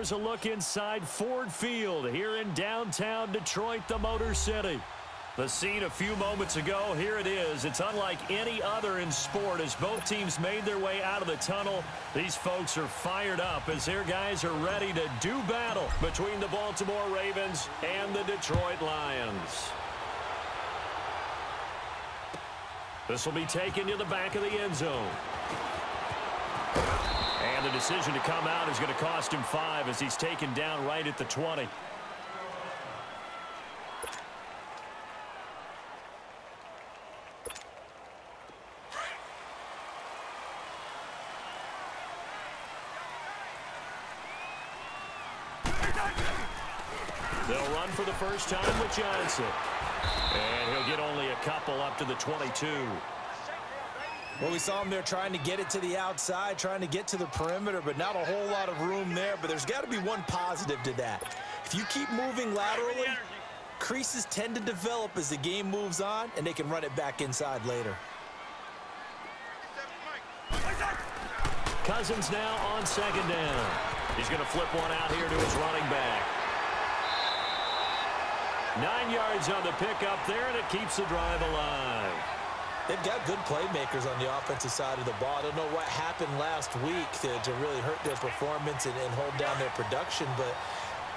here's a look inside Ford Field here in downtown Detroit, the Motor City. The scene a few moments ago, here it is. It's unlike any other in sport as both teams made their way out of the tunnel. These folks are fired up as their guys are ready to do battle between the Baltimore Ravens and the Detroit Lions. This will be taken to the back of the end zone. And the decision to come out is going to cost him 5 as he's taken down right at the 20. They'll run for the first time with Johnson. And he'll get only a couple up to the 22. Well, we saw him there trying to get it to the outside, trying to get to the perimeter, but not a whole lot of room there. But there's got to be one positive to that. If you keep moving laterally, creases tend to develop as the game moves on, and they can run it back inside later. Cousins now on second down. He's going to flip one out here to his running back. 9 yards on the pickup there, and it keeps the drive alive. They've got good playmakers on the offensive side of the ball. I don't know what happened last week to really hurt their performance and hold down their production, but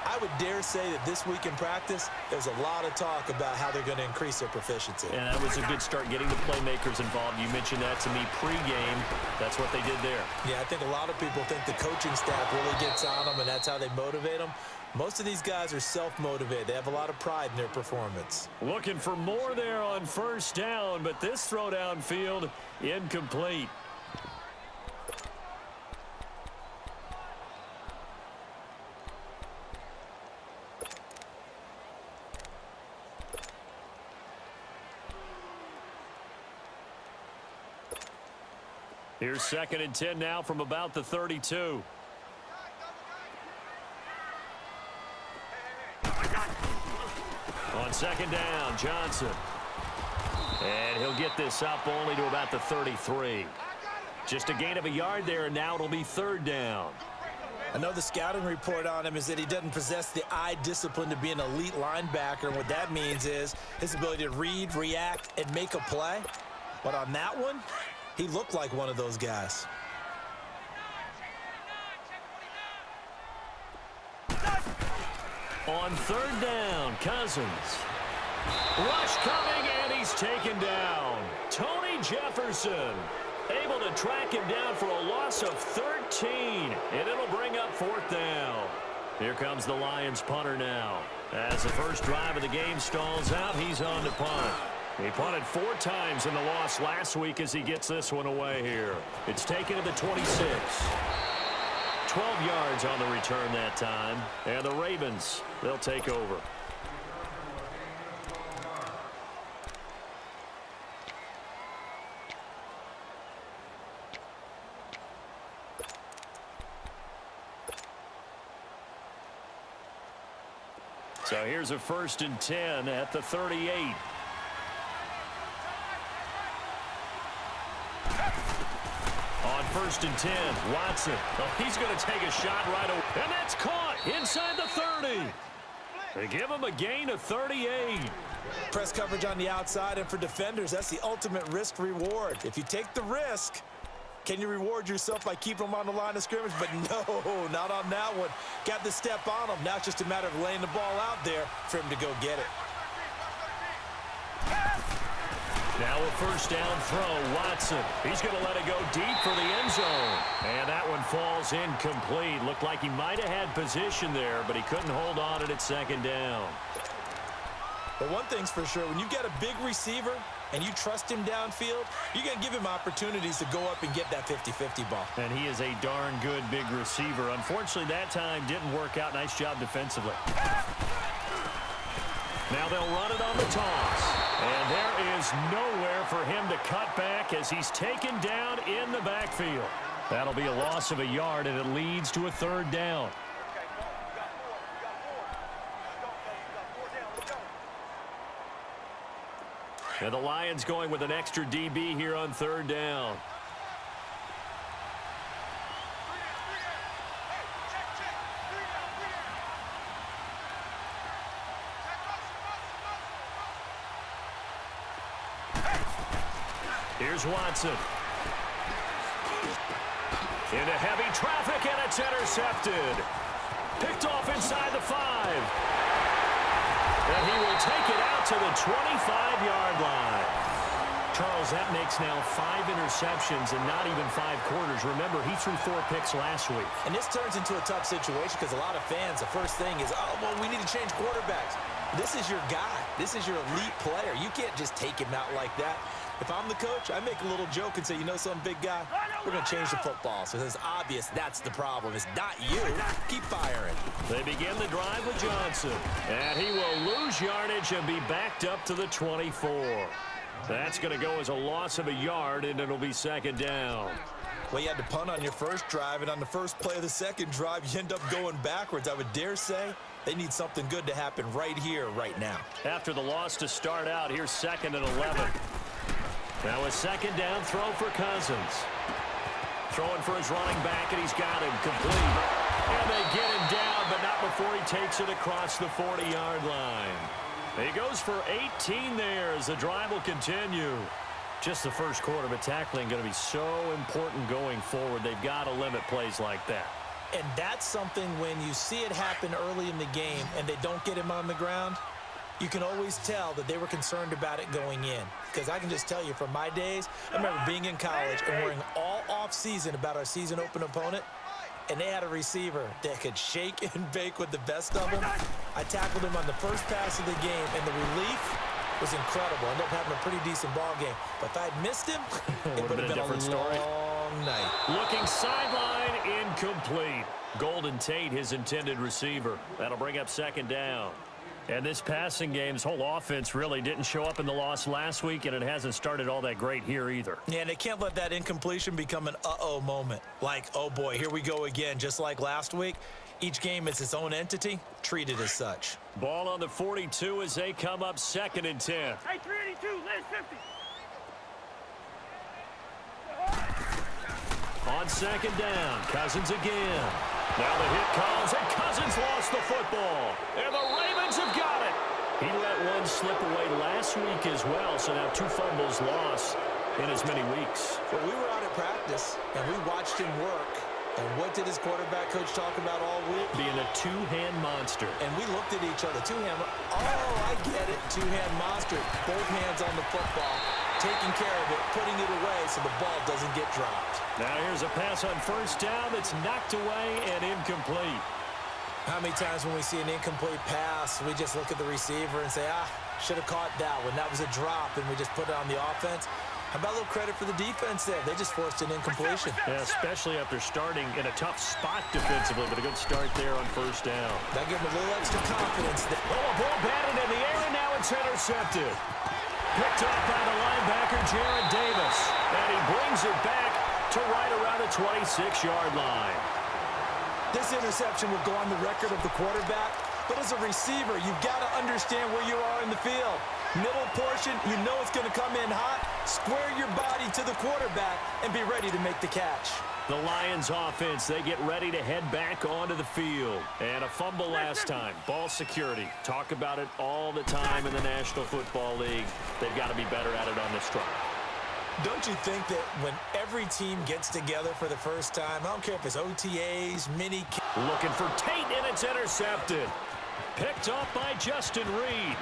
I would dare say that this week in practice, there's a lot of talk about how they're going to increase their proficiency. And that was a good start getting the playmakers involved. You mentioned that to me pregame. That's what they did there. Yeah, I think a lot of people think the coaching staff really gets on them, and that's how they motivate them. Most of these guys are self-motivated. They have a lot of pride in their performance. Looking for more there on first down, but this throw downfield incomplete. Here's 2nd and 10 now from about the 32. On second down, Johnson. And he'll get this up only to about the 33. Just a gain of a yard there, and now it'll be 3rd down. I know the scouting report on him is that he doesn't possess the eye discipline to be an elite linebacker, and what that means is his ability to read, react, and make a play. But on that one, he looked like one of those guys. On 3rd down, Cousins. Rush coming, and he's taken down. Tony Jefferson able to track him down for a loss of 13, and it'll bring up 4th down. Here comes the Lions punter now. As the first drive of the game stalls out, he's on to punt. He punted 4 times in the loss last week as he gets this one away here. It's taken to the 26. 12 yards on the return that time. And the Ravens, they'll take over. So here's a 1st and 10 at the 38. On 1st and 10, Watson. Oh, he's going to take a shot right away. And that's caught inside the 30. They give him a gain of 38. Press coverage on the outside, and for defenders, that's the ultimate risk-reward. If you take the risk, can you reward yourself by keeping them on the line of scrimmage? But no, not on that one. Got the step on him. Now it's just a matter of laying the ball out there for him to go get it. Now a 1st down throw, Watson. He's going to let it go deep for the end zone. And that one falls incomplete. Looked like he might have had position there, but he couldn't hold on it at 2nd down. But one thing's for sure, when you've got a big receiver and you trust him downfield, you're going to give him opportunities to go up and get that 50-50 ball. And he is a darn good big receiver. Unfortunately, that time didn't work out. Nice job defensively. Now they'll run it on the toss. And there is nowhere for him to cut back as he's taken down in the backfield. That'll be a loss of a yard, and it leads to a 3rd down. And the Lions going with an extra DB here on 3rd down. Here's Watson. Into heavy traffic, and it's intercepted. Picked off inside the 5. And he will take it out to the 25-yard line. Charles, that makes now 5 interceptions and not even 5 quarters. Remember, he threw 4 picks last week. And this turns into a tough situation because a lot of fans, the first thing is, oh, well, we need to change quarterbacks. This is your guy. This is your elite player. You can't just take him out like that. If I'm the coach, I make a little joke and say, you know something, big guy? We're going to change the football. So it's obvious that's the problem. It's not you. Keep firing. They begin the drive with Johnson. And he will lose yardage and be backed up to the 24. That's going to go as a loss of a yard, and it'll be second down. Well, you had to punt on your first drive, and on the first play of the second drive, you end up going backwards. I would dare say they need something good to happen right here, right now. After the loss to start out, here's 2nd and 11. Now a second down throw for Cousins. Throwing for his running back, and he's got him complete. And they get him down, but not before he takes it across the 40-yard line. He goes for 18 there as the drive will continue. Just the first quarter, but tackling going to be so important going forward. They've got to limit plays like that. And that's something when you see it happen early in the game and they don't get him on the ground, you can always tell that they were concerned about it going in. Because I can just tell you from my days, I remember being in college and worrying all off-season about our season open opponent, and they had a receiver that could shake and bake with the best of them. I tackled him on the first pass of the game, and the relief was incredible. I ended up having a pretty decent ball game. But if I had missed him, it would have been a different story. Long night. Looking sideline, incomplete. Golden Tate, his intended receiver. That'll bring up second down. And this passing game's whole offense really didn't show up in the loss last week, and it hasn't started all that great here either. Yeah, and they can't let that incompletion become an uh-oh moment. Like, oh boy, here we go again, just like last week. Each game is its own entity, treated as such. Ball on the 42 as they come up 2nd and 10. Hey, 382, last 50. On second down, Cousins again. Now the hit comes, and Cousins lost the football. And the Ravens have got it. He let one slip away last week as well, so now 2 fumbles lost in as many weeks. Well, we were out at practice, and we watched him work. And what did his quarterback coach talk about all week? Being a 2-hand monster. And we looked at each other. 2-hand. Oh, I get it. 2-hand monster. Both hands on the football. Taking care of it, putting it away so the ball doesn't get dropped. Now here's a pass on first down that's knocked away and incomplete. How many times when we see an incomplete pass, we just look at the receiver and say, should have caught that one. That was a drop, and we just put it on the offense. How about a little credit for the defense there? They just forced an incompletion. Yeah, especially after starting in a tough spot defensively, but a good start there on first down. That gave them a little extra confidence. Oh, a ball batted in the air, and now it's intercepted. Picked up by the linebacker, Jared Davis. And he brings it back to right around the 26-yard line. This interception will go on the record of the quarterback. But as a receiver, you've got to understand where you are in the field. Middle portion, you know it's going to come in hot. Square your body to the quarterback and be ready to make the catch. The Lions offense, they get ready to head back onto the field. And a fumble last time. Ball security. Talk about it all the time in the National Football League. They've got to be better at it on this drive. Don't you think that when every team gets together for the first time, I don't care if it's OTAs, mini... Looking for Tate, and it's intercepted. Picked up by Justin Reed.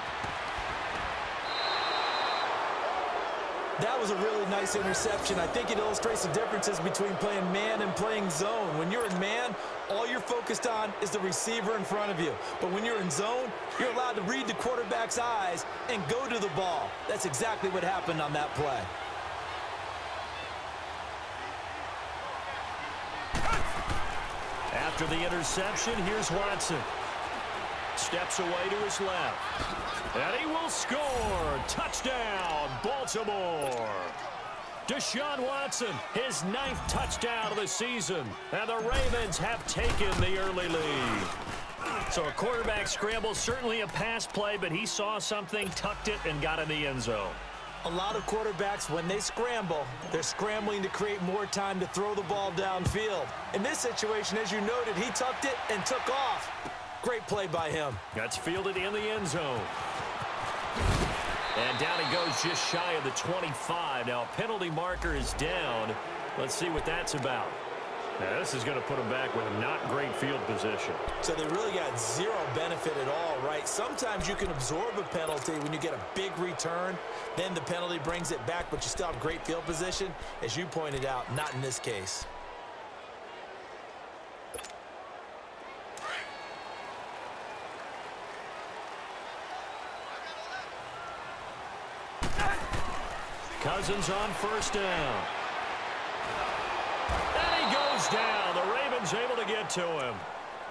That was a really nice interception. I think it illustrates the differences between playing man and playing zone. When you're in man, all you're focused on is the receiver in front of you. But when you're in zone, you're allowed to read the quarterback's eyes and go to the ball. That's exactly what happened on that play. After the interception, here's Watson. Steps away to his left. And he will score. Touchdown, Baltimore. Deshaun Watson, his 9th touchdown of the season. And the Ravens have taken the early lead. So a quarterback scramble, certainly a pass play, but he saw something, tucked it, and got in the end zone. A lot of quarterbacks, when they scramble, they're scrambling to create more time to throw the ball downfield. In this situation, as you noted, he tucked it and took off. Great play by him. That's fielded in the end zone. And down he goes just shy of the 25. Now a penalty marker is down. Let's see what that's about. Now this is going to put him back with a not great field position. So they really got zero benefit at all, right? Sometimes you can absorb a penalty when you get a big return. Then the penalty brings it back, but you still have great field position. As you pointed out, not in this case. Cousins on first down. And he goes down. The Ravens able to get to him.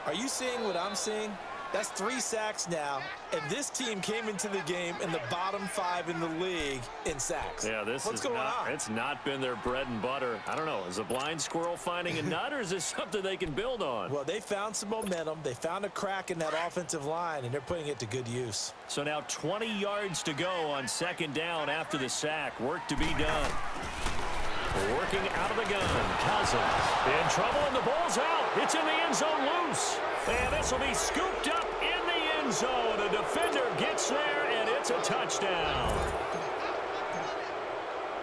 Are you seeing what I'm seeing? That's 3 sacks now, and this team came into the game in the bottom 5 in the league in sacks. Yeah, What's going on? It's not been their bread and butter. I don't know. Is a blind squirrel finding a nut, or is this something they can build on? Well, they found some momentum. They found a crack in that offensive line, and they're putting it to good use. So now 20 yards to go on second down after the sack. Work to be done. Working out of the gun. Cousins in trouble, and the ball's out. It's in the end zone loose. And this will be scooped up in the end zone. A defender gets there, and it's a touchdown.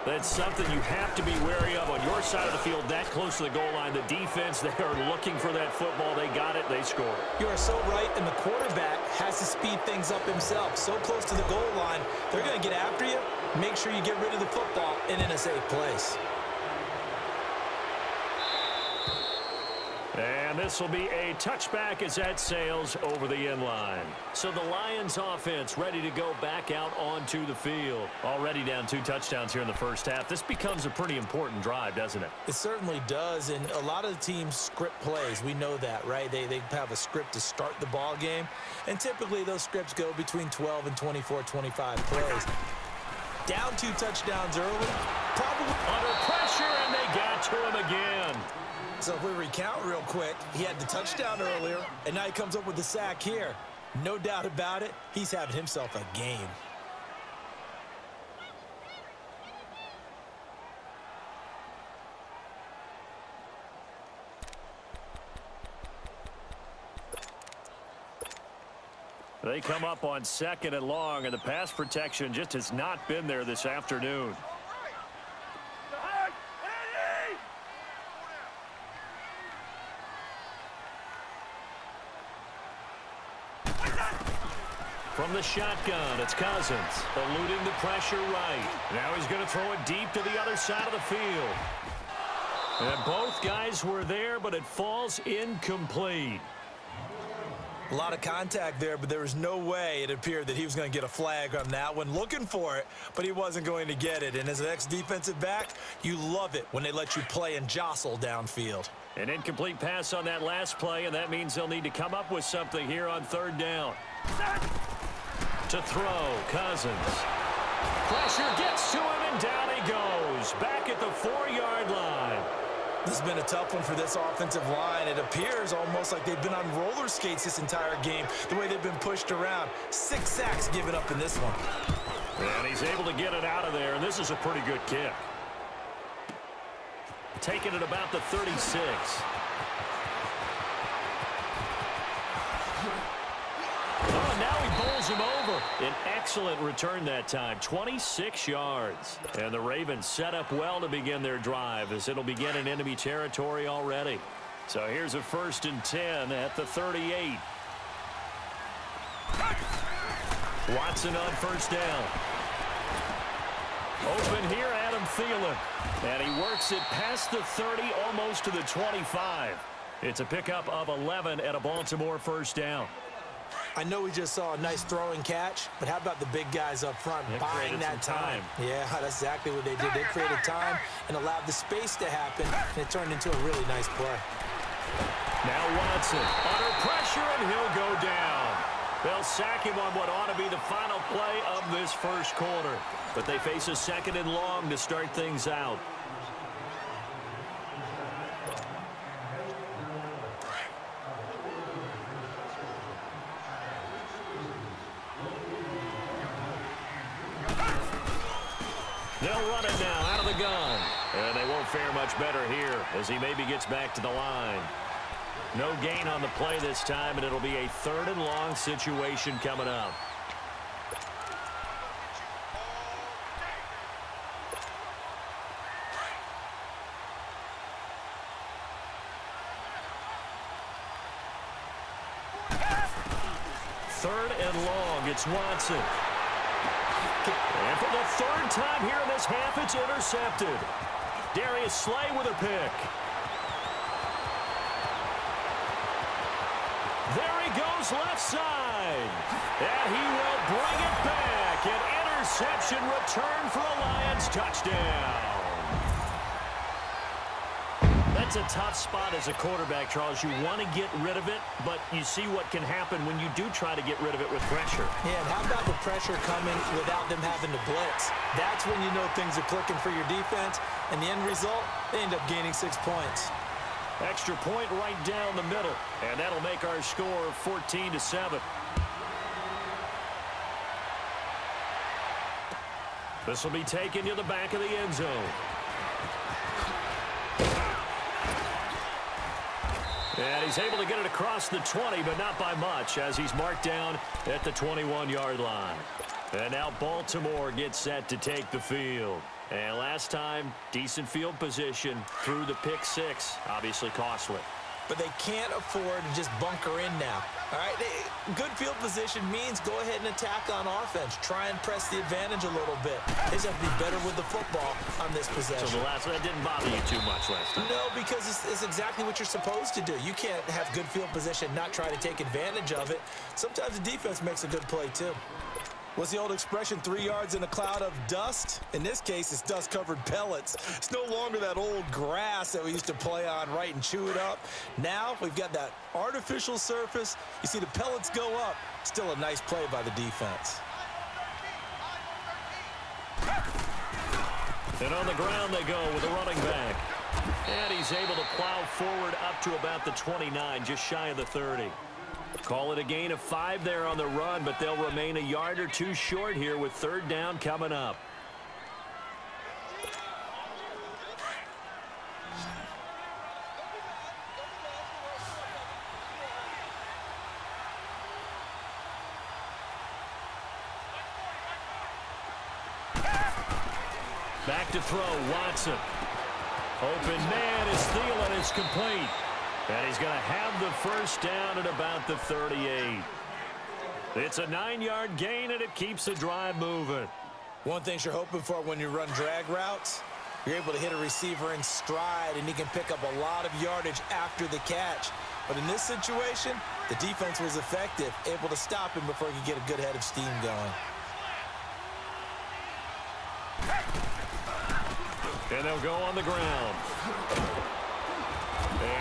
That's something you have to be wary of on your side of the field, that close to the goal line. The defense, they are looking for that football. They got it. They scored. You are so right, and the quarterback has to speed things up himself. So close to the goal line, they're going to get after you. Make sure you get rid of the football and in a safe place. And this will be a touchback as that sails over the end line. So the Lions offense ready to go back out onto the field. Already down 2 touchdowns here in the first half. This becomes a pretty important drive, doesn't it? It certainly does, and a lot of the teams script plays. We know that, right? They have a script to start the ball game, and typically those scripts go between 12 and 24, 25 plays. Down 2 touchdowns early. Probably under pressure, and they got to him again. So if we recount real quick, he had the touchdown earlier, and now he comes up with the sack here. No doubt about it, he's having himself a game. They come up on second and long, and the pass protection just has not been there this afternoon. From the shotgun, it's Cousins, eluding the pressure right. Now he's going to throw it deep to the other side of the field. And both guys were there, but it falls incomplete. A lot of contact there, but there was no way it appeared that he was going to get a flag on that one. Looking for it, but he wasn't going to get it. And as an ex-defensive back, you love it when they let you play and jostle downfield. An incomplete pass on that last play, and that means they'll need to come up with something here on third down. To throw, Cousins. Pressure gets to him, and down he goes. Back at the 4-yard line. This has been a tough one for this offensive line. It appears almost like they've been on roller skates this entire game, the way they've been pushed around. 6 sacks given up in this one. And he's able to get it out of there, and this is a pretty good kick. Taking it about the 36. Oh, and now he bowls him over. An excellent return that time, 26 yards. And the Ravens set up well to begin their drive, as it'll begin in enemy territory already. So here's a 1st and 10 at the 38. Watson on first down. Open here, Adam Thielen. And he works it past the 30, almost to the 25. It's a pickup of 11 at a Baltimore first down. I know we just saw a nice throwing catch, but how about the big guys up front buying that time? Yeah, that's exactly what they did. They created time and allowed the space to happen, and it turned into a really nice play. Now Watson under pressure, and he'll go down. They'll sack him on what ought to be the final play of this first quarter. But they face a 2nd and long to start things out. They'll run it now out of the gun. And they won't fare much better here as he maybe gets back to the line. No gain on the play this time, and it'll be a 3rd and long situation coming up. 3rd and long. It's Watson. And for the 3rd time here in this half, it's intercepted. Darius Slay with a pick. There he goes left side. And he will bring it back. An interception return for a Lions touchdown. That's a tough spot as a quarterback, Charles. You want to get rid of it, but you see what can happen when you do try to get rid of it with pressure. Yeah, and how about the pressure coming without them having to blitz? That's when you know things are clicking for your defense, and the end result, they end up gaining 6 points. Extra point right down the middle, and that'll make our score 14-7. This will be taken to the back of the end zone. And he's able to get it across the 20, but not by much, as he's marked down at the 21-yard line. And now Baltimore gets set to take the field. And last time, decent field position through the pick 6, obviously costly. But they can't afford to just bunker in now. All right, good field position means go ahead and attack on offense. Try and press the advantage a little bit. They just have to be better with the football on this possession. So that didn't bother you too much last time? No, because it's exactly what you're supposed to do. You can't have good field position, not try to take advantage of it. Sometimes the defense makes a good play, too. What's the old expression, 3 yards in a cloud of dust? In this case, it's dust-covered pellets. It's no longer that old grass that we used to play on, right, and chew it up. Now we've got that artificial surface. You see the pellets go up. Still a nice play by the defense. And on the ground they go with a running back. And he's able to plow forward up to about the 29, just shy of the 30. Call it a gain of 5 there on the run, but they'll remain a yard or two short here with 3rd down coming up. Back to throw, Watson. Open man is Thielen. It's complete. And he's going to have the 1st down at about the 38. It's a 9-yard gain, and it keeps the drive moving. One thing you're hoping for when you run drag routes, you're able to hit a receiver in stride, and he can pick up a lot of yardage after the catch. But in this situation, the defense was effective, able to stop him before he could get a good head of steam going. And they'll go on the ground.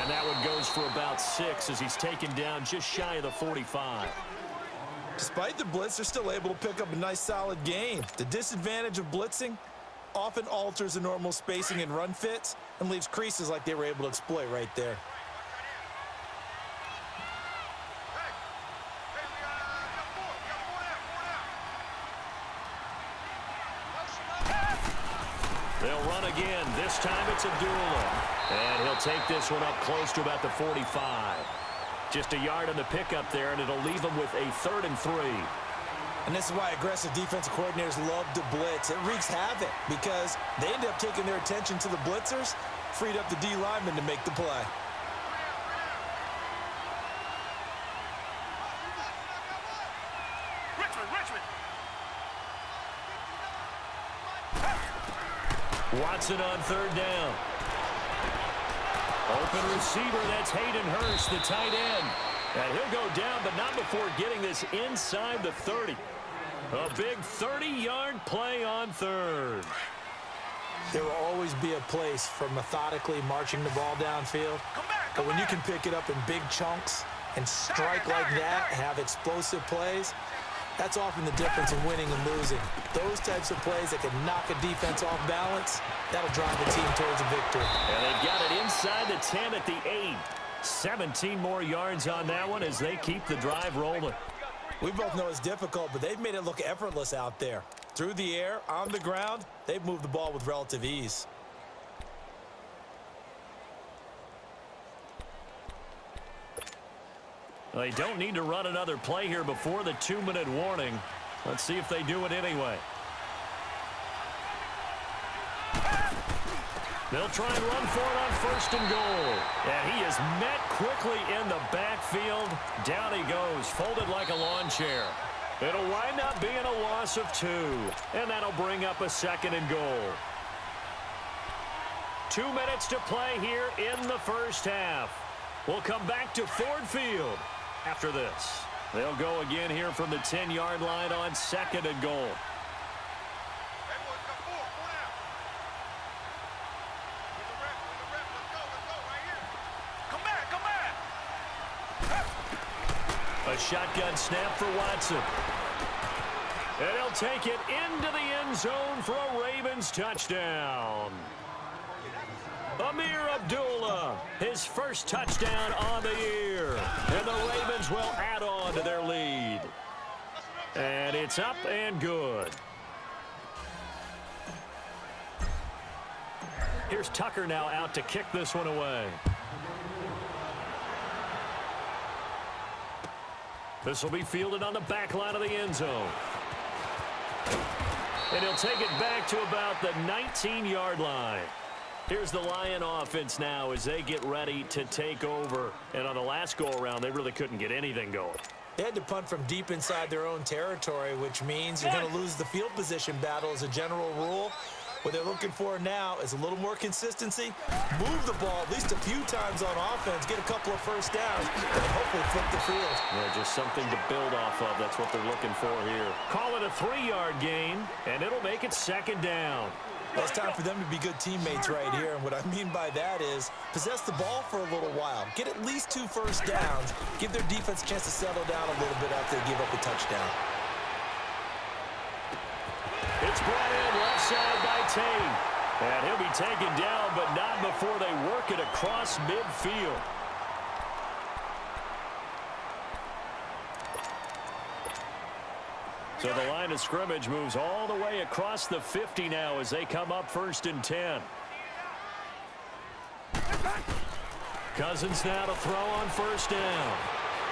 And that one goes for about 6 as he's taken down just shy of the 45. Despite the blitz, they're still able to pick up a nice solid gain. The disadvantage of blitzing often alters the normal spacing and run fits and leaves creases like they were able to exploit right there. They'll run again. This time it's Abdullah. And he'll take this one up close to about the 45. Just a yard on the pickup there, and it'll leave him with a 3rd and 3. And this is why aggressive defensive coordinators love to blitz. It wreaks havoc because they end up taking their attention to the blitzers, freed up the D lineman to make the play. Watson on 3rd down. Open receiver, that's Hayden Hurst, the tight end. And he'll go down, but not before getting this inside the 30. A big 30-yard play on 3rd. There will always be a place for methodically marching the ball downfield. But when you can pick it up in big chunks and strike like that, have explosive plays, that's often the difference in winning and losing. Those types of plays that can knock a defense off balance, that'll drive the team towards a victory. And they've got it inside the 10 at the 8. 17 more yards on that one as they keep the drive rolling. We both know it's difficult, but they've made it look effortless out there. Through the air, on the ground, they've moved the ball with relative ease. They don't need to run another play here before the 2-minute warning. Let's see if they do it anyway. They'll try and run for it on 1st and goal. And he is met quickly in the backfield. Down he goes, folded like a lawn chair. It'll wind up being a loss of 2. And that'll bring up a 2nd and goal. 2 minutes to play here in the first half. We'll come back to Ford Field after this. They'll go again here from the 10-yard line on 2nd and goal. A shotgun snap for Watson. And he'll take it into the end zone for a Ravens touchdown. Amir Abdullah, his first touchdown on the year. And the Ravens will add on to their lead. And it's up and good. Here's Tucker now out to kick this one away. This will be fielded on the back line of the end zone. And he'll take it back to about the 19-yard line. Here's the Lion offense now as they get ready to take over. And on the last go-around, they really couldn't get anything going. They had to punt from deep inside their own territory, which means you're going to lose the field position battle as a general rule. What they're looking for now is a little more consistency, move the ball at least a few times on offense, get a couple of first downs, and hopefully flip the field. Yeah, just something to build off of. That's what they're looking for here. Call it a 3-yard gain, and it'll make it 2nd down. Well, it's time for them to be good teammates right here, and what I mean by that is possess the ball for a little while, get at least 2 first downs, give their defense a chance to settle down a little bit after they give up a touchdown. It's brought in left side by Tate. And he'll be taken down, but not before they work it across midfield. So the line of scrimmage moves all the way across the 50 now as they come up 1st and 10. Cousins now to throw on 1st down.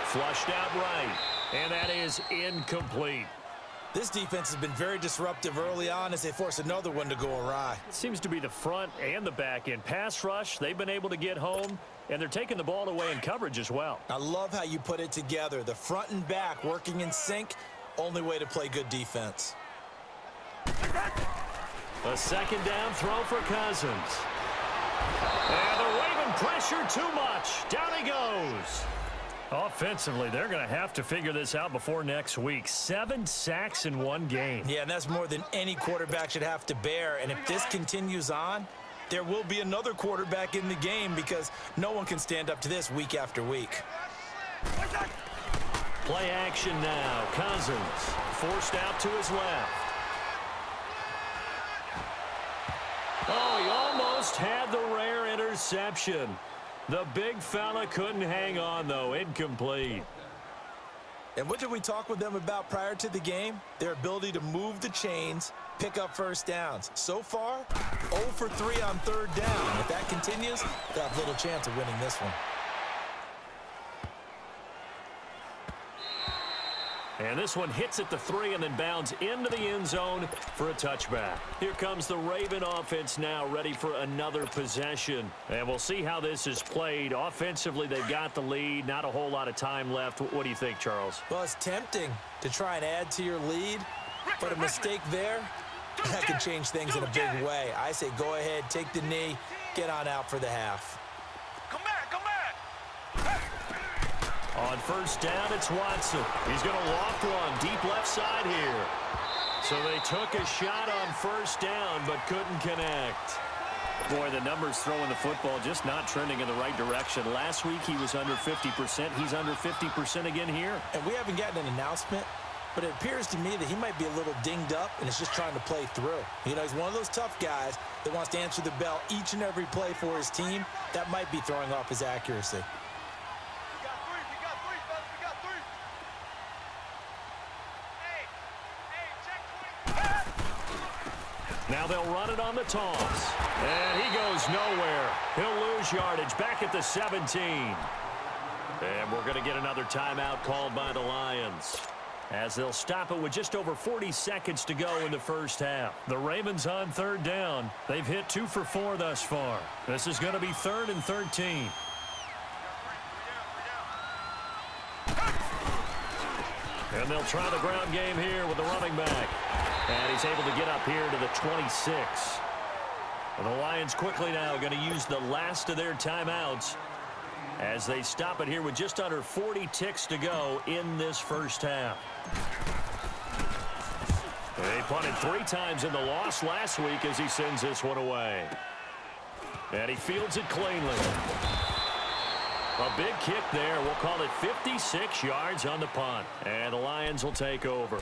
Flushed out right. And that is incomplete. This defense has been very disruptive early on as they force another one to go awry. It seems to be the front and the back end. Pass rush, they've been able to get home, and they're taking the ball away in coverage as well. I love how you put it together. The front and back working in sync, only way to play good defense. A 2nd down throw for Cousins. And the Raven pressure too much. Down he goes. Offensively, they're going to have to figure this out before next week. 7 sacks in 1 game. Yeah, and that's more than any quarterback should have to bear. And if this continues on, there will be another quarterback in the game because no one can stand up to this week after week. Play action now. Cousins forced out to his left. Oh, he almost had the rare interception. The big fella couldn't hang on, though. Incomplete. And what did we talk with them about prior to the game? Their ability to move the chains, pick up first downs. So far, 0 for 3 on 3rd down. If that continues, they'll have little chance of winning this one. And this one hits at the 3 and then bounds into the end zone for a touchback. Here comes the Raven offense now ready for another possession. And we'll see how this is played. Offensively, they've got the lead. Not a whole lot of time left. What do you think, Charles? Well, it's tempting to try and add to your lead, but a mistake there, that can change things in a big way. I say go ahead, take the knee, get on out for the half. On 1st down, it's Watson. He's going to loft one deep left side here. So they took a shot on 1st down, but couldn't connect. Boy, the numbers throwing the football just not trending in the right direction. Last week, he was under 50%. He's under 50% again here. And we haven't gotten an announcement, but it appears to me that he might be a little dinged up and is just trying to play through. You know, he's one of those tough guys that wants to answer the bell each and every play for his team. That might be throwing off his accuracy. Now they'll run it on the toss. And he goes nowhere. He'll lose yardage back at the 17. And we're going to get another timeout called by the Lions. as they'll stop it with just over 40 seconds to go in the first half. The Ravens on third down. They've hit 2 for 4 thus far. This is going to be 3rd and 13. And they'll try the ground game here with the running back. And he's able to get up here to the 26. And the Lions quickly now going to use the last of their timeouts as they stop it here with just under 40 ticks to go in this first half. They punted 3 times in the loss last week as he sends this one away. And he fields it cleanly. A big kick there. We'll call it 56 yards on the punt. And the Lions will take over.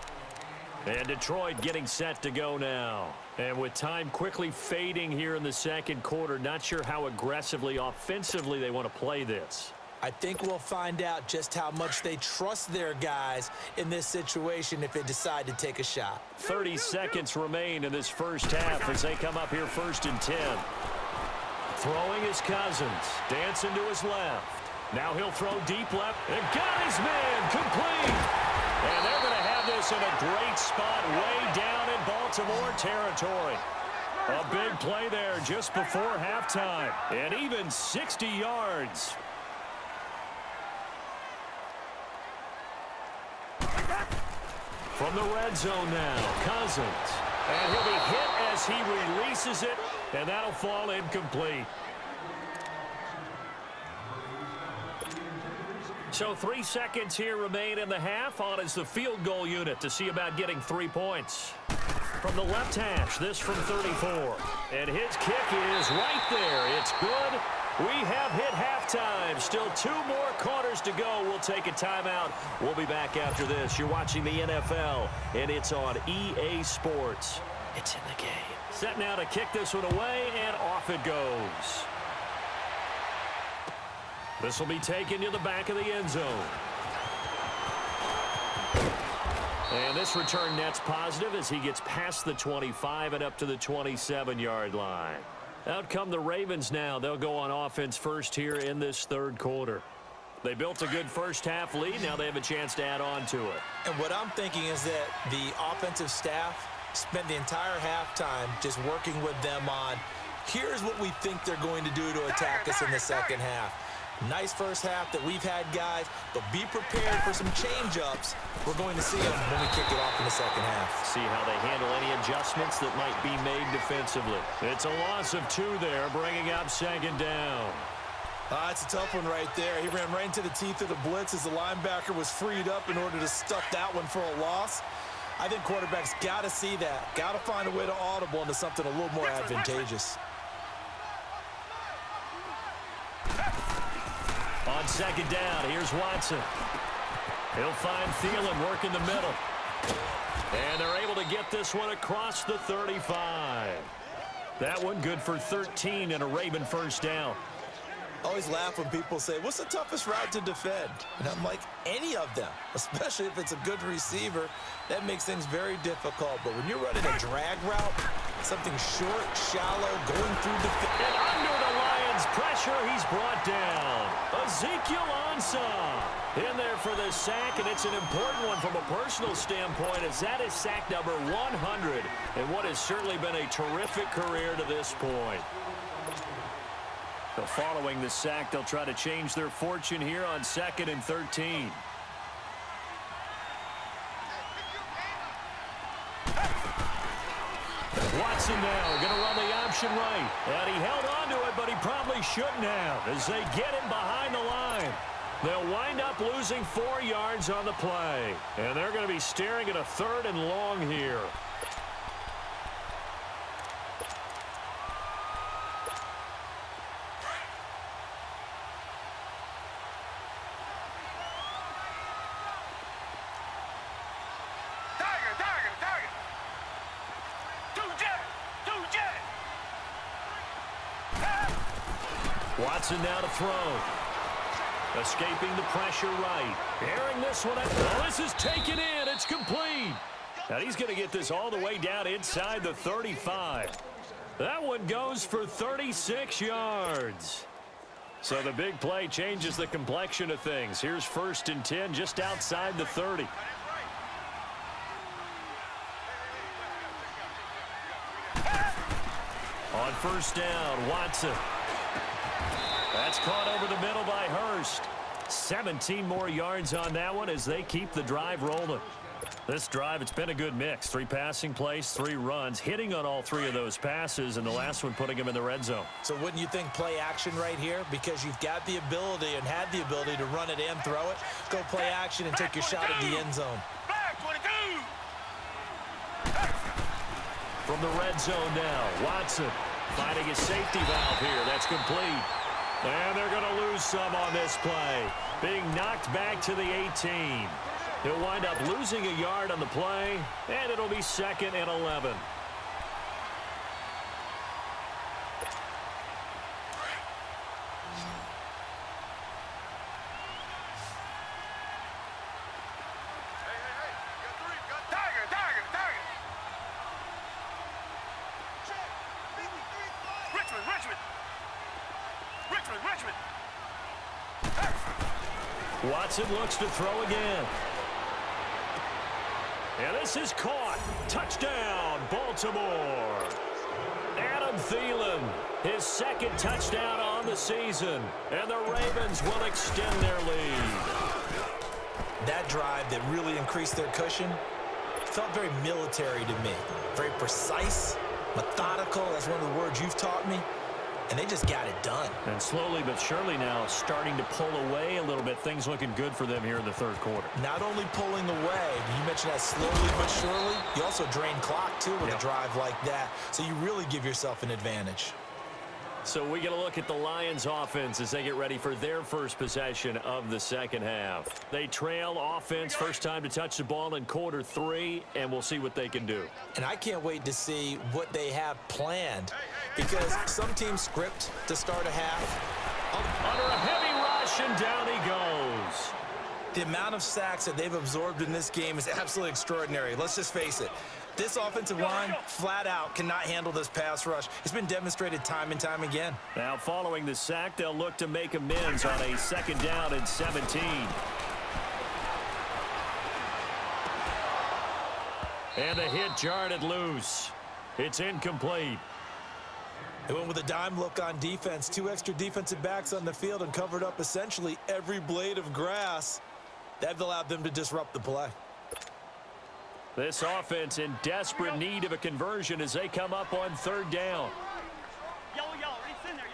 And Detroit getting set to go now. And with time quickly fading here in the second quarter, not sure how aggressively, offensively they want to play this. I think we'll find out just how much they trust their guys in this situation if they decide to take a shot. 30 seconds remain in this first half as they come up here 1st and 10. Throwing is Cousins. Dancing to his left. Now he'll throw deep left. And got his man complete. And they're going to have this in a great spot way down in Baltimore territory. A big play there just before halftime. And even 60 yards. From the red zone now, Cousins. And he'll be hit as he releases it. And that'll fall incomplete. So 3 seconds here remain in the half. On is the field goal unit to see about getting 3 points. From the left hash, this from 34. And his kick is right there. It's good. We have hit halftime. Still 2 more quarters to go. We'll take a timeout. We'll be back after this. You're watching the NFL, and it's on EA Sports. It's in the game. Set now to kick this one away, and off it goes. This will be taken to the back of the end zone. And this return net's positive as he gets past the 25 and up to the 27-yard line. Out come the Ravens now. They'll go on offense first here in this third quarter. They built a good first half lead. Now they have a chance to add on to it. And what I'm thinking is that the offensive staff spent the entire halftime just working with them on, here's what we think they're going to do to attack us in the second half. Nice first half that we've had, guys, but be prepared for some change-ups. We're going to see them when we kick it off in the second half. See how they handle any adjustments that might be made defensively. It's a loss of 2 there, bringing up 2nd down. It's a tough one right there. He ran right into the teeth of the blitz as the linebacker was freed up in order to stuff that one for a loss. I think quarterbacks got to see that. Got to find a way to audible into something a little more advantageous. On 2nd down, here's Watson. He'll find Thielen working the middle. And they're able to get this one across the 35. That one good for 13 and a Raven first down. Always laugh when people say, what's the toughest route to defend? And I'm like, any of them, especially if it's a good receiver. That makes things very difficult. But when you're running a drag route, something short, shallow, going through the field. And under the Lions' pressure, he's brought down. Ezekiel Ansah in there for the sack, and it's an important one from a personal standpoint, as that is sack number 100 in what has certainly been a terrific career to this point. So following the sack, they'll try to change their fortune here on 2nd and 13. Watson now going to run the option right. And he held on to it, but he probably shouldn't have as they get him behind the line. They'll wind up losing 4 yards on the play. And they're going to be staring at a 3rd and long here. Watson now to throw. Escaping the pressure right. Airing this one out. Oh, this is taken in. It's complete. Now he's going to get this all the way down inside the 35. That one goes for 36 yards. So the big play changes the complexion of things. Here's 1st and 10 just outside the 30. On first down, Watson. That's caught over the middle by Hurst. 17 more yards on that one as they keep the drive rolling. This drive, it's been a good mix. 3 passing plays, 3 runs, hitting on all 3 of those passes, and the last one putting him in the red zone. So wouldn't you think play action right here? Because you've got the ability and had the ability to run it and throw it. Go play action and take your shot at the end zone. From the red zone now, Watson finding his safety valve here. That's complete. And they're going to lose some on this play. Being knocked back to the 18. He'll wind up losing a yard on the play, and it'll be 2nd and 11. Watson looks to throw again. And this is caught. Touchdown, Baltimore. Adam Thielen, his 2nd touchdown on the season. And the Ravens will extend their lead. That drive that really increased their cushion felt very military to me. Very precise, methodical. That's one of the words you've taught me. And they just got it done. And slowly but surely now starting to pull away a little bit. Things looking good for them here in the 3rd quarter. Not only pulling away, you mentioned that slowly but surely, you also drain clock too with a drive like that. So you really give yourself an advantage. So we get a look at the Lions offense as they get ready for their first possession of the 2nd half. They trail offense, first time to touch the ball in quarter 3, and we'll see what they can do. And I can't wait to see what they have planned, because some teams script to start a half. Under a heavy rush, and down he goes. The amount of sacks that they've absorbed in this game is absolutely extraordinary. Let's just face it. This offensive line, flat out, cannot handle this pass rush. It's been demonstrated time and time again. Now, following the sack, they'll look to make amends on a 2nd down and 17. And the hit jarred it loose. It's incomplete. They went with a dime look on defense. 2 extra defensive backs on the field and covered up essentially every blade of grass. That allowed them to disrupt the play. This offense in desperate need of a conversion as they come up on 3rd down. It's in there.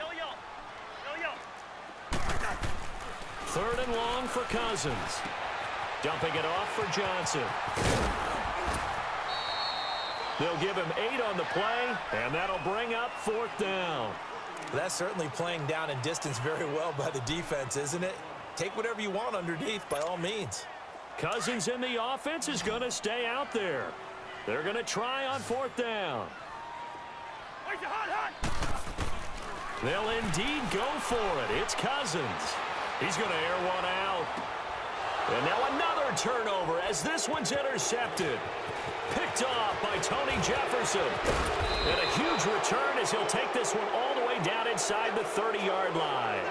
3rd and long for Cousins. Dumping it off for Johnson. They'll give him 8 on the play, and that'll bring up 4th down. That's certainly playing down in distance very well by the defense, isn't it? Take whatever you want underneath by all means. Cousins in the offense is going to stay out there. They're going to try on 4th down. They'll indeed go for it. It's Cousins. He's going to air one out. And now another turnover as this one's intercepted. Picked off by Tony Jefferson. And a huge return as he'll take this one all the way down inside the 30-yard line.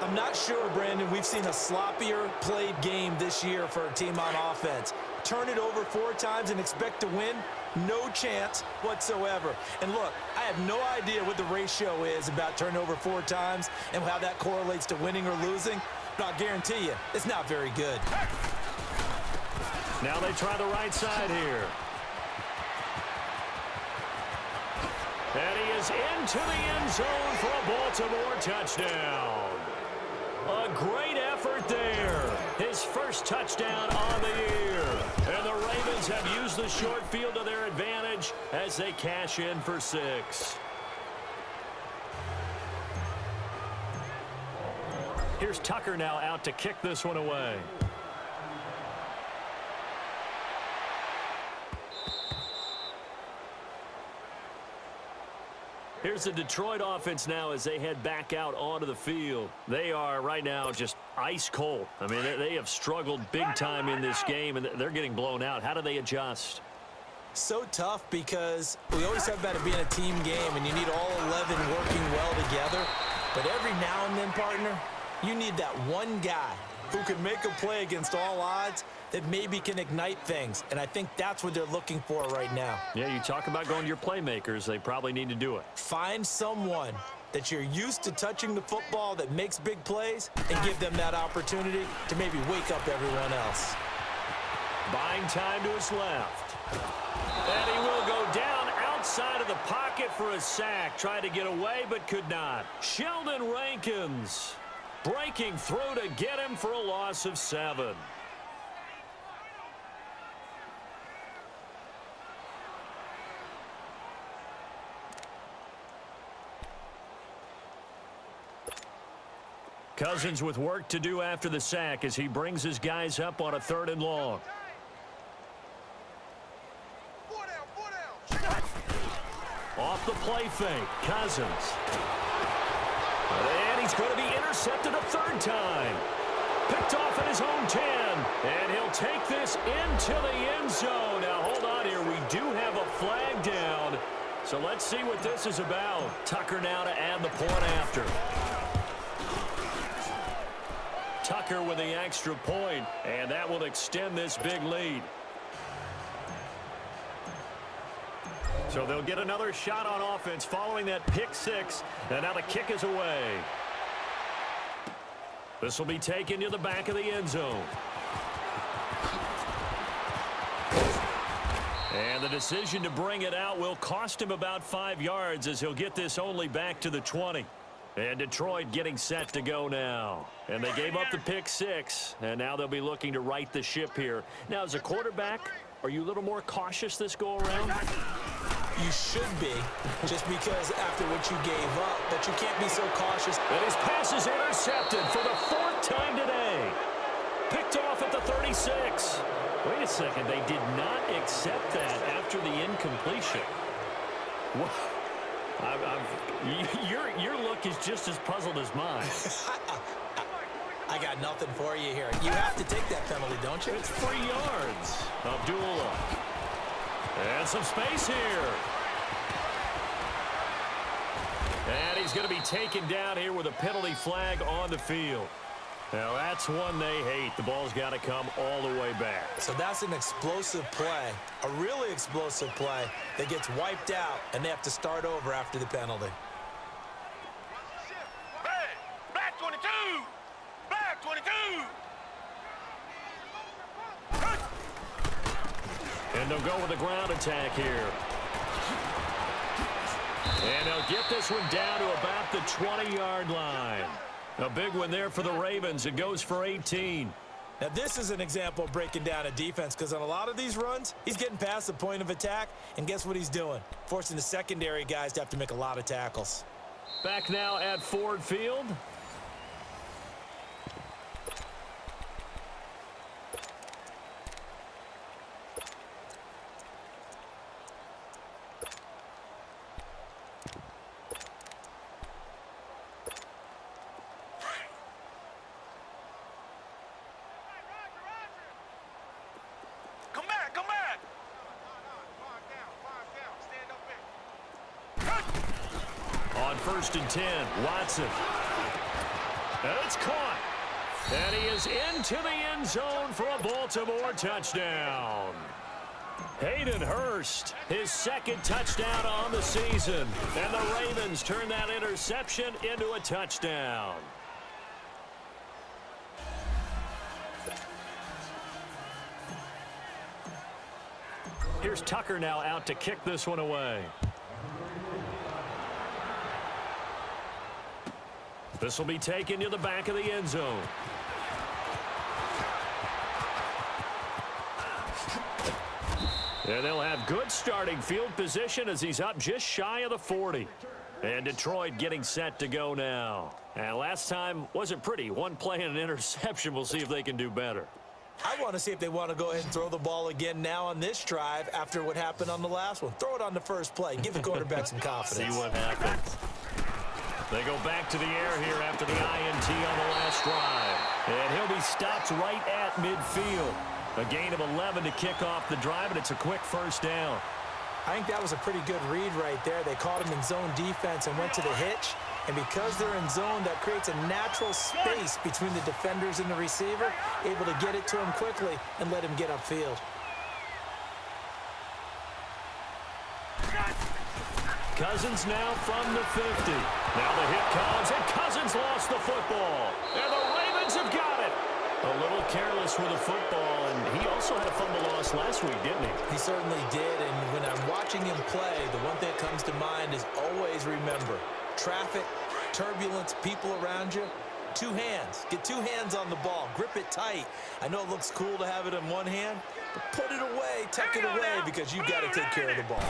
I'm not sure, Brandon, we've seen a sloppier played game this year for a team on offense. Turn it over 4 times and expect to win? No chance whatsoever. And look, I have no idea what the ratio is about turnover 4 times and how that correlates to winning or losing, but I'll guarantee you, it's not very good. Now they try the right side here. And he is into the end zone for a Baltimore touchdown. A great effort there. His first touchdown on the year. And the Ravens have used the short field to their advantage as they cash in for 6. Here's Tucker now out to kick this one away. Here's the Detroit offense now as they head back out onto the field. They are right now just ice cold. I mean, they have struggled big time in this game, and they're getting blown out. How do they adjust? So tough because we always talk about it being a team game, and you need all 11 working well together. But every now and then, partner, you need that one guy who can make a play against all odds that maybe can ignite things. And I think that's what they're looking for right now. Yeah, you talk about going to your playmakers. They probably need to do it. Find someone that you're used to touching the football that makes big plays and give them that opportunity to maybe wake up everyone else. Buying time to his left. And he will go down outside of the pocket for a sack. Tried to get away but could not. Sheldon Rankins breaking through to get him for a loss of 7. Cousins with work to do after the sack as he brings his guys up on a 3rd and long. Off the play fake, Cousins. And he's going to be intercepted a 3rd time. Picked off at his own 10. And he'll take this into the end zone. Now, hold on here. We do have a flag down. So let's see what this is about. Tucker now to add the point after. Tucker with the extra point, and that will extend this big lead. So they'll get another shot on offense following that pick 6, and now the kick is away. This will be taken to the back of the end zone. And the decision to bring it out will cost him about 5 yards as he'll get this only back to the 20. And Detroit getting set to go now. And they gave up the pick 6, and now they'll be looking to right the ship here. Now, as a quarterback, are you a little more cautious this go-around? You should be, just because after what you gave up, but you can't be so cautious. And his pass is intercepted for the 4th time today. Picked off at the 36. Wait a second, they did not accept that after the incompletion. What? Your look is just as puzzled as mine. I got nothing for you here. You have to take that penalty, don't you? It's 3 yards. Abdullah. And some space here. And he's going to be taken down here with a penalty flag on the field. Now, that's one they hate. The ball's got to come all the way back. So that's an explosive play, a really explosive play that gets wiped out, and they have to start over after the penalty. Black 22! Black 22! And they'll go with a ground attack here. And they'll get this one down to about the 20-yard line. A big one there for the Ravens. It goes for 18. Now, this is an example of breaking down a defense, because on a lot of these runs, he's getting past the point of attack, and guess what he's doing? Forcing the secondary guys to have to make a lot of tackles. Back now at Ford Field. On 1st and 10, Watson. And it's caught. And he is into the end zone for a Baltimore touchdown. Hayden Hurst, his 2nd touchdown on the season. And the Ravens turn that interception into a touchdown. Here's Tucker now out to kick this one away. This will be taken to the back of the end zone. And they'll have good starting field position as he's up just shy of the 40. And Detroit getting set to go now. And last time wasn't pretty. One play and an interception. We'll see if they can do better. I want to see if they want to go ahead and throw the ball again now on this drive after what happened on the last one. Throw it on the first play. Give the quarterback some confidence. See what happens. They go back to the air here after the INT on the last drive. And he'll be stopped right at midfield. A gain of 11 to kick off the drive, and it's a quick 1st down. I think that was a pretty good read right there. They caught him in zone defense and went to the hitch. And because they're in zone, that creates a natural space between the defenders and the receiver, able to get it to him quickly and let him get upfield. Cousins now from the 50. Now the hit comes, and Cousins lost the football. And the Ravens have got it. A little careless with the football, and he also had a fumble loss last week, didn't he? He certainly did, and when I'm watching him play, the one thing that comes to mind is always remember, traffic, turbulence, people around you, two hands. Get two hands on the ball. Grip it tight. I know it looks cool to have it in one hand, but put it away, tuck it away, because you've got to take care of the ball.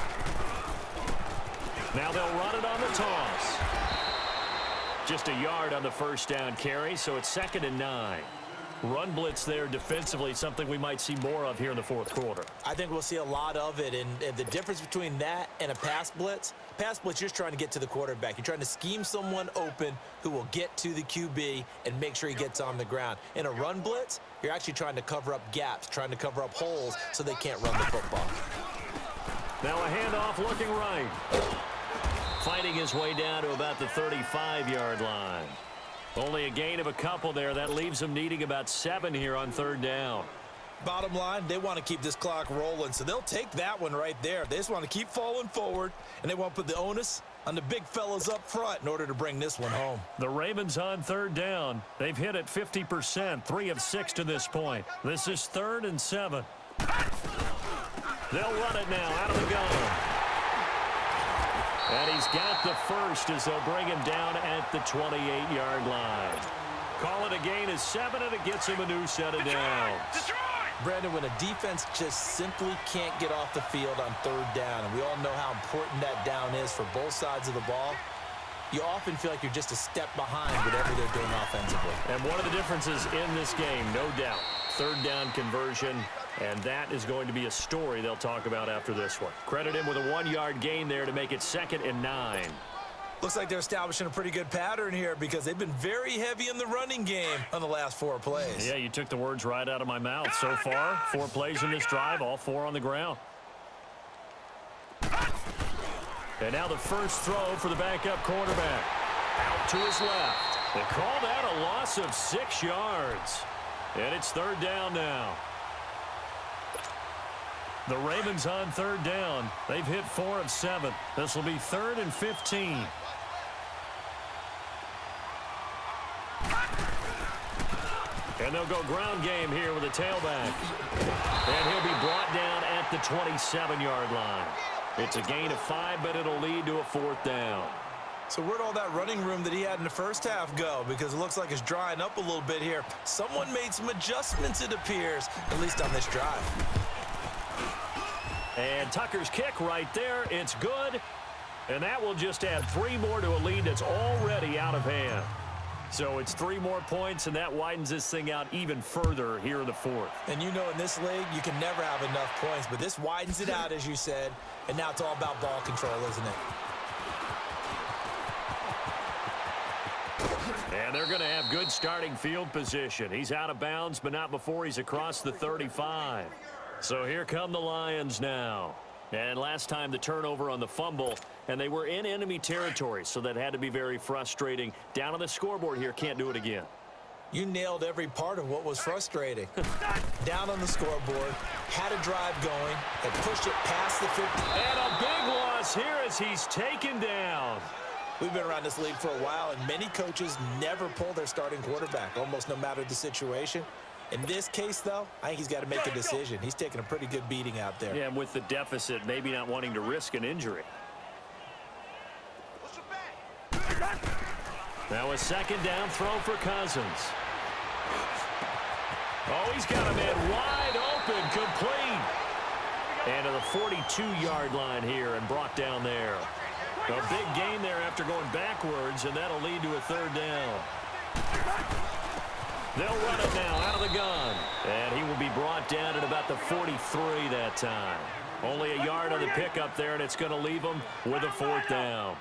Now they'll run it on the toss. Just a yard on the first down carry, so it's 2nd and 9. Run blitz there defensively, something we might see more of here in the fourth quarter. I think we'll see a lot of it, and the difference between that and a pass blitz, you're just trying to get to the quarterback. You're trying to scheme someone open who will get to the QB and make sure he gets on the ground. In a run blitz, you're actually trying to cover up gaps, trying to cover up holes so they can't run the football. Now a handoff looking right. Fighting his way down to about the 35-yard line. Only a gain of a couple there. That leaves them needing about 7 here on 3rd down. Bottom line, they want to keep this clock rolling, so they'll take that one right there. They just want to keep falling forward, and they want to put the onus on the big fellas up front in order to bring this one home. The Ravens on 3rd down. They've hit it 50%, 3 of 6 to this point. This is 3rd and 7. They'll run it now out of the gun. And he's got the first as they'll bring him down at the 28-yard line. Call it a gain of 7, and it gets him a new set of downs. Brandon, when a defense just simply can't get off the field on 3rd down, and we all know how important that down is for both sides of the ball, you often feel like you're just a step behind whatever they're doing offensively. And one of the differences in this game, no doubt, 3rd down conversion, and that is going to be a story they'll talk about after this one. Credit him with a 1-yard gain there to make it 2nd and 9. Looks like they're establishing a pretty good pattern here because they've been very heavy in the running game on the last 4 plays. Yeah, you took the words right out of my mouth. So far, 4 plays in this drive, all 4 on the ground. And now the first throw for the backup quarterback. Out to his left. They call that a loss of 6 yards. And it's 3rd down now. The Ravens on 3rd down. They've hit 4 of 7. This will be 3rd and 15. And they'll go ground game here with a tailback. And he'll be brought down at the 27-yard line. It's a gain of 5, but it'll lead to a 4th down. So where'd all that running room that he had in the first half go? Because it looks like it's drying up a little bit here. Someone made some adjustments, it appears, at least on this drive. And Tucker's kick right there. It's good. And that will just add 3 more to a lead that's already out of hand. So it's 3 more points, and that widens this thing out even further here in the 4th. And you know in this league, you can never have enough points, but this widens it out, as you said, and now it's all about ball control, isn't it? And they're going to have good starting field position. He's out of bounds, but not before he's across the 35. So here come the Lions now. And last time the turnover on the fumble, and they were in enemy territory, so that had to be very frustrating. Down on the scoreboard here, can't do it again. You nailed every part of what was frustrating. Down on the scoreboard, had a drive going, and pushed it past the 50. And a big loss here as he's taken down. We've been around this league for a while, and many coaches never pull their starting quarterback, almost no matter the situation. In this case, though, I think he's got to make a decision. He's taking a pretty good beating out there. Yeah, and with the deficit, maybe not wanting to risk an injury. Now a 2nd down throw for Cousins. Oh, he's got a man wide open, complete. And to the 42-yard line here and brought down there. A big gain there after going backwards, and that'll lead to a 3rd down. They'll run it now out of the gun. And he will be brought down at about the 43 that time. Only a yard on the pickup there, and it's going to leave him with a 4th down.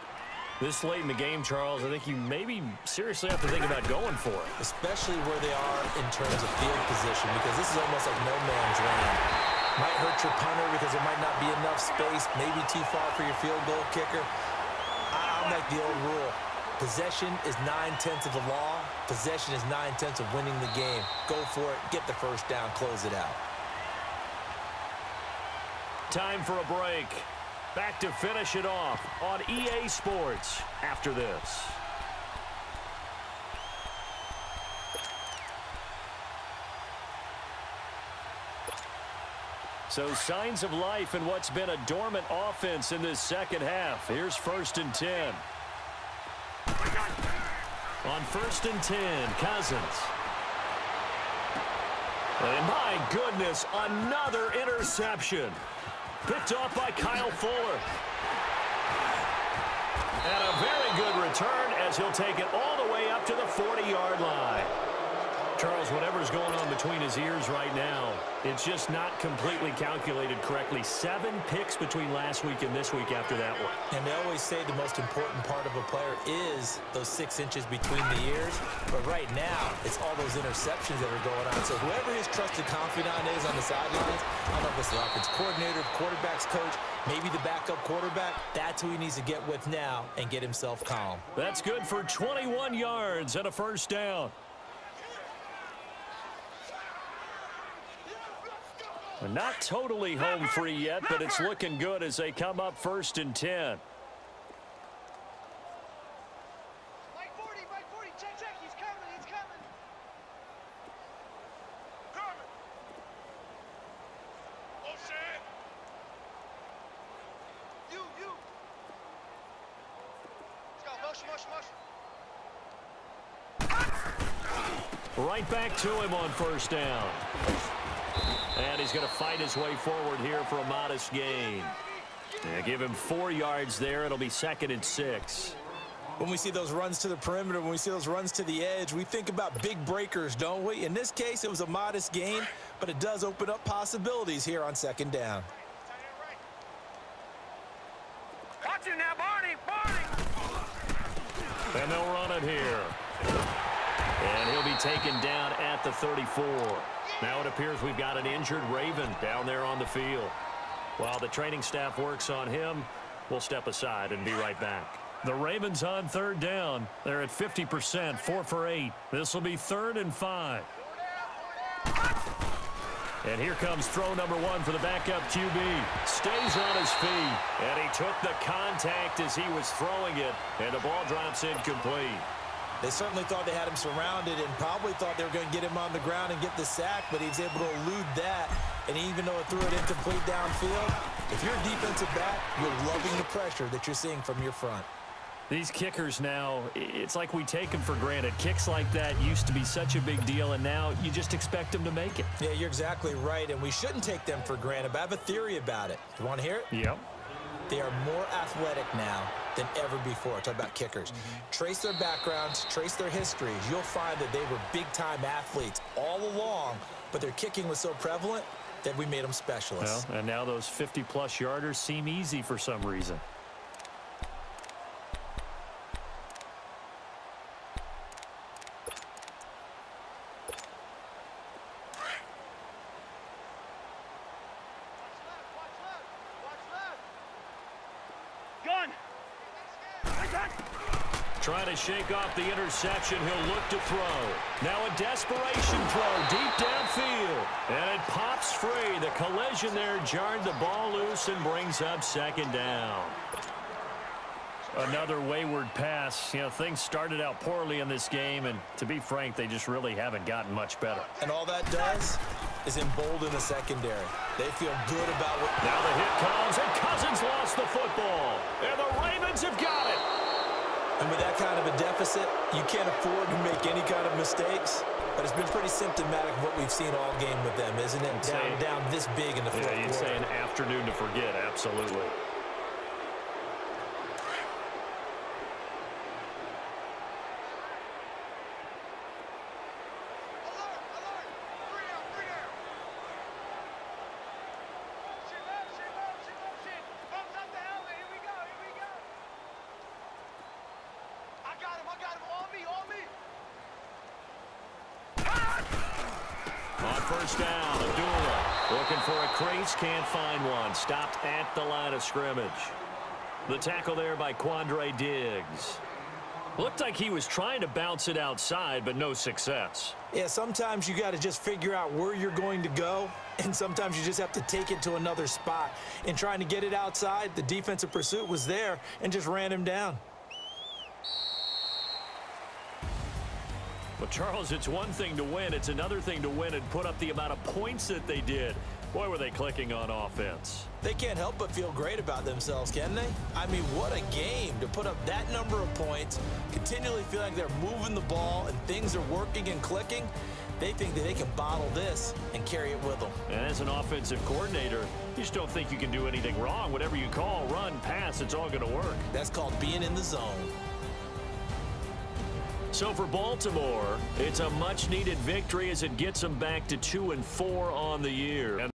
This late in the game, Charles, I think you maybe seriously have to think about going for it. Especially where they are in terms of field position, because this is almost like no man's land. Might hurt your punter because there might not be enough space, maybe too far for your field goal kicker. I'm like the old rule. Possession is 9/10 of the law. Possession is 9/10 of winning the game. Go for it. Get the first down. Close it out. Time for a break. Back to finish it off on EA Sports after this. So signs of life in what's been a dormant offense in this second half. Here's 1st and 10. On 1st and 10, Cousins. And my goodness, another interception. Picked off by Kyle Fuller. And a very good return as he'll take it all the way up to the 40-yard line. Charles, whatever's going on between his ears right now, it's just not completely calculated correctly. 7 picks between last week and this week after that one. And they always say the most important part of a player is those 6 inches between the ears. But right now, it's all those interceptions that are going on. So whoever his trusted confidant is on the sidelines, I don't know if it's the offense coordinator, quarterback's coach, maybe the backup quarterback, that's who he needs to get with now and get himself calm. That's good for 21 yards and a first down. Not totally home free yet, but it's looking good as they come up 1st and 10. Mike 40, check, he's coming. Coming. Oh, shit. You. Let's go, motion. Right back to him on 1st down. And he's going to fight his way forward here for a modest gain. Yeah, give him 4 yards there. It'll be 2nd and 6. When we see those runs to the perimeter, when we see those runs to the edge, we think about big breakers, don't we? In this case, it was a modest gain, but it does open up possibilities here on 2nd down. Watch him now, Barney. And they'll run it here. And he'll be taken down at the 34. Now it appears we've got an injured Raven down there on the field. While the training staff works on him, we'll step aside and be right back. The Ravens on 3rd down. They're at 50%, 4 for 8. This will be 3rd and 5. And here comes throw number 1 for the backup QB. Stays on his feet. And he took the contact as he was throwing it. And the ball drops incomplete. They certainly thought they had him surrounded and probably thought they were going to get him on the ground and get the sack, but he was able to elude that. And even though it threw it incomplete downfield, if you're a defensive back, you're loving the pressure that you're seeing from your front. These kickers now, it's like we take them for granted. Kicks like that used to be such a big deal, and now you just expect them to make it. Yeah, you're exactly right, and we shouldn't take them for granted, but I have a theory about it. You want to hear it? Yep. They are more athletic now than ever before. Talk about kickers. Trace their backgrounds, trace their histories. You'll find that they were big-time athletes all along, but their kicking was so prevalent that we made them specialists. Well, and now those 50-plus yarders seem easy for some reason. Trying to shake off the interception. He'll look to throw. Now a desperation throw deep downfield. And it pops free. The collision there jarred the ball loose and brings up 2nd down. Another wayward pass. You know, things started out poorly in this game, and to be frank, they just really haven't gotten much better. And all that does is embolden the secondary. They feel good about what... Now the hit comes, and Cousins lost the football. And the Ravens have got it. And with that kind of a deficit, you can't afford to make any kind of mistakes. But it's been pretty symptomatic of what we've seen all game with them, isn't it? Down this big in the fourth quarter. Yeah, you'd say an afternoon to forget, absolutely. First down, Abdullah looking for a crease, can't find one. Stopped at the line of scrimmage. The tackle there by Quandre Diggs. Looked like he was trying to bounce it outside, but no success. Yeah, sometimes you got to just figure out where you're going to go, and sometimes you just have to take it to another spot. In trying to get it outside, the defensive pursuit was there and just ran him down. But, Charles, it's one thing to win. It's another thing to win and put up the amount of points that they did. Boy, were they clicking on offense. They can't help but feel great about themselves, can they? I mean, what a game to put up that number of points, continually feel like they're moving the ball and things are working and clicking. They think that they can bottle this and carry it with them. And as an offensive coordinator, you just don't think you can do anything wrong. Whatever you call, run, pass, it's all going to work. That's called being in the zone. So for Baltimore, it's a much-needed victory as it gets them back to 2-4 on the year.